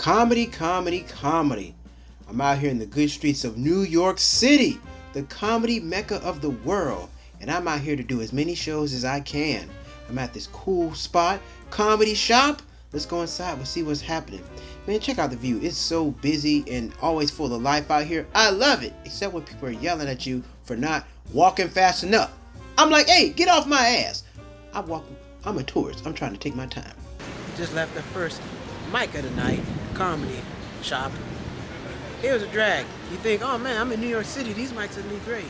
Comedy, comedy, comedy. I'm out here in the good streets of New York City, the comedy mecca of the world, and I'm out here to do as many shows as I can. I'm at this cool spot, Comedy Shop. Let's go inside, we'll see what's happening. Man, check out the view. It's so busy and always full of life out here. I love it, except when people are yelling at you for not walking fast enough. I'm like, hey, get off my ass. I'm a tourist. I'm trying to take my time. Just left the first mic of the night, Comedy Shop. It was a drag. You think, oh man, I'm in New York City, these mics will be great.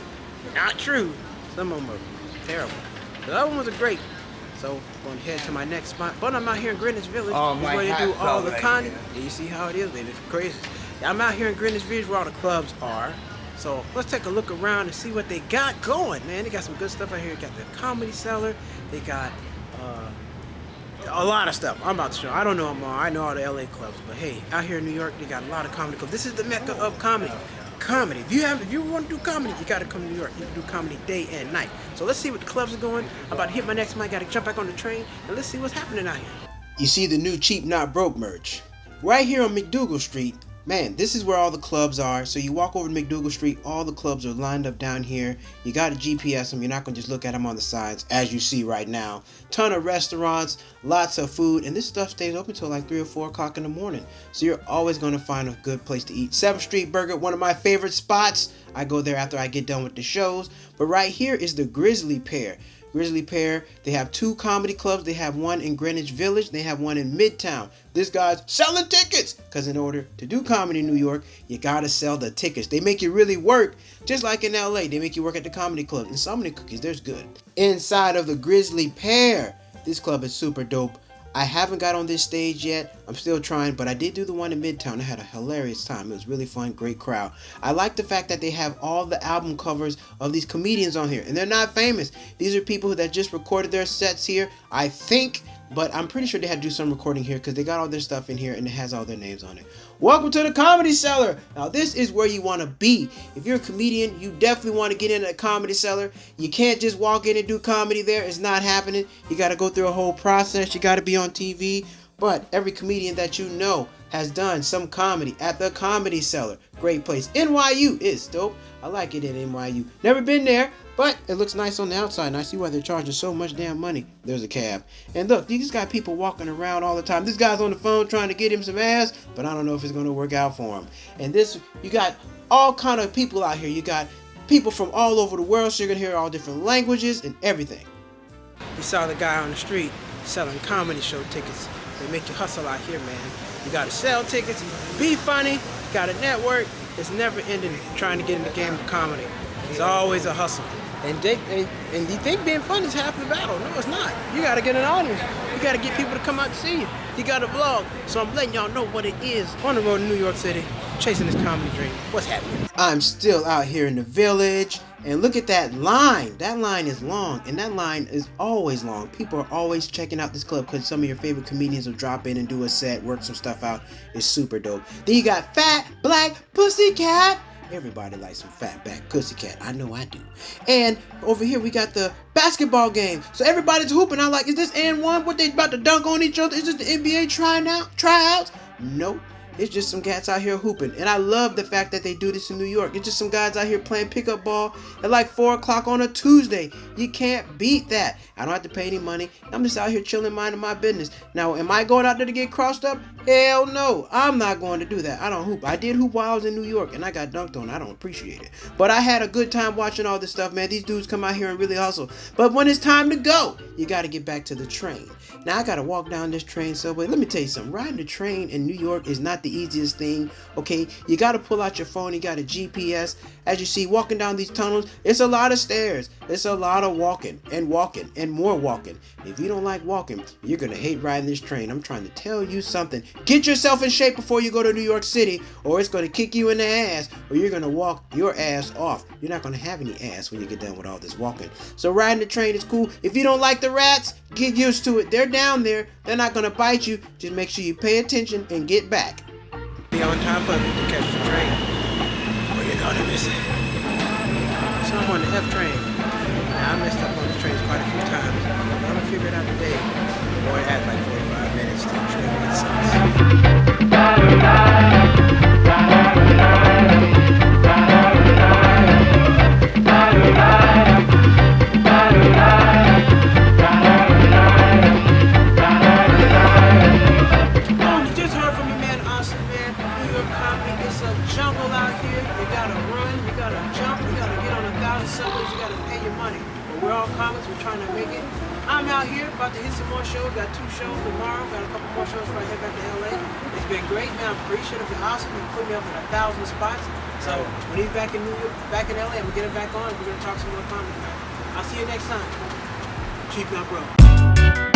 Not true. Some of them are terrible. The other ones are great. So I'm going to head to my next spot. But I'm out here in Greenwich Village. Oh, where they do all the comedy. Yeah, you see how it is, baby? It's crazy. I'm out here in Greenwich Village where all the clubs are. So let's take a look around and see what they got going, man. They got some good stuff out here. They got the Comedy Cellar. They got a lot of stuff. I'm about to show. I don't know them all. I know all the LA clubs, but hey, out here in New York, they got a lot of comedy clubs. This is the mecca of comedy. Comedy. If you want to do comedy, you got to come to New York. You can do comedy day and night. So let's see what the clubs are going. I'm about to hit my next mic. Got to jump back on the train, and let's see what's happening out here. You see the new Cheap Not Broke merch right here on McDougal Street. Man, this is where all the clubs are. So you walk over to McDougal Street, all the clubs are lined up down here. You got to GPS them. You're not going to just look at them on the sides, as you see right now. Ton of restaurants, lots of food, and this stuff stays open till like 3 or 4 o'clock in the morning. So you're always going to find a good place to eat. 7th Street Burger, one of my favorite spots. I go there after I get done with the shows. But right here is the Grizzly Pear. Grizzly Pear, they have 2 comedy clubs. They have one in Greenwich Village. They have one in Midtown. This guy's selling tickets because in order to do comedy in New York, you gotta sell the tickets. They make you really work, just like in LA. They make you work at the comedy club. And so many cookies, there's good. Inside of the Grizzly Pear, this club is super dope. I haven't got on this stage yet. I'm still trying, but I did do the one in Midtown. I had a hilarious time. It was really fun, great crowd. I like the fact that they have all the album covers of these comedians on here, and they're not famous. These are people that just recorded their sets here, I think, but I'm pretty sure they had to do some recording here because they got all their stuff in here and it has all their names on it. Welcome to the Comedy Cellar. Now this is where you want to be. If you're a comedian, you definitely want to get into the Comedy Cellar. You can't just walk in and do comedy there. It's not happening. You got to go through a whole process. You got to be on TV. But every comedian that you know has done some comedy at the Comedy Cellar. Great place. NYU is dope. I like it in NYU. Never been there, but it looks nice on the outside, and I see why they're charging so much damn money. There's a cab. And look, these got people walking around all the time. This guy's on the phone trying to get him some ass, but I don't know if it's going to work out for him. And this, you got all kind of people out here. You got people from all over the world, so you're going to hear all different languages and everything. You saw the guy on the street selling comedy show tickets. They make you hustle out here, man. You gotta sell tickets, be funny, gotta network. It's never ending trying to get in the game of comedy. It's always a hustle. And you think being funny is half the battle. No, it's not. You gotta get an audience. You gotta get people to come out to see you. You gotta vlog. So I'm letting y'all know what it is. On the road to New York City, chasing this comedy dream. What's happening? I'm still out here in the village, and look at that line. That line is long, and that line is always long. People are always checking out this club because some of your favorite comedians will drop in and do a set, work some stuff out. It's super dope. Then you got Fat Black Pussycat. Everybody likes some Fat Black Pussycat. I know I do. And over here we got the basketball game. So everybody's hooping. I'm like, is this N1? What, they about to dunk on each other? Is this the NBA tryouts? Nope. It's just some cats out here hooping. And I love the fact that they do this in New York. It's just some guys out here playing pickup ball at like 4 o'clock on a Tuesday. You can't beat that. I don't have to pay any money. I'm just out here chilling, minding my business. Now, am I going out there to get crossed up? Hell no. I'm not going to do that. I don't hoop. I did hoop while I was in New York, and I got dunked on. I don't appreciate it. But I had a good time watching all this stuff, man. These dudes come out here and really hustle. But when it's time to go, you got to get back to the train. Now, I got to walk down this train subway. Let me tell you something. Riding the train in New York is not the easiest thing, okay? You got to pull out your phone. You got a GPS. As you see, walking down these tunnels, it's a lot of stairs. It's a lot of walking and more walking. If you don't like walking, you're going to hate riding this train. I'm trying to tell you something. Get yourself in shape before you go to New York City, or it's going to kick you in the ass, or you're going to walk your ass off. You're not going to have any ass when you get done with all this walking. So riding the train is cool. If you don't like the rats, get used to it. They're down there. They're not going to bite you. Just make sure you pay attention and get back. Be on top of it to catch the train, or you're going to miss it. So I'm on the F train. Now, I messed up on the trains quite a few times. I'm going to figure it out today. Boy, it had like 45 minutes till the train gets sucks. trying to make it. I'm out here about to hit some more shows. Got 2 shows tomorrow. Got a couple more shows before I head back to LA. It's been great, man. I'm appreciative of Oscar. He put me up in 1,000 spots. So when he's back in New York, back in LA, I'm gonna get him back on. We're gonna talk some more comedy. I'll see you next time. Cheap Not Broke.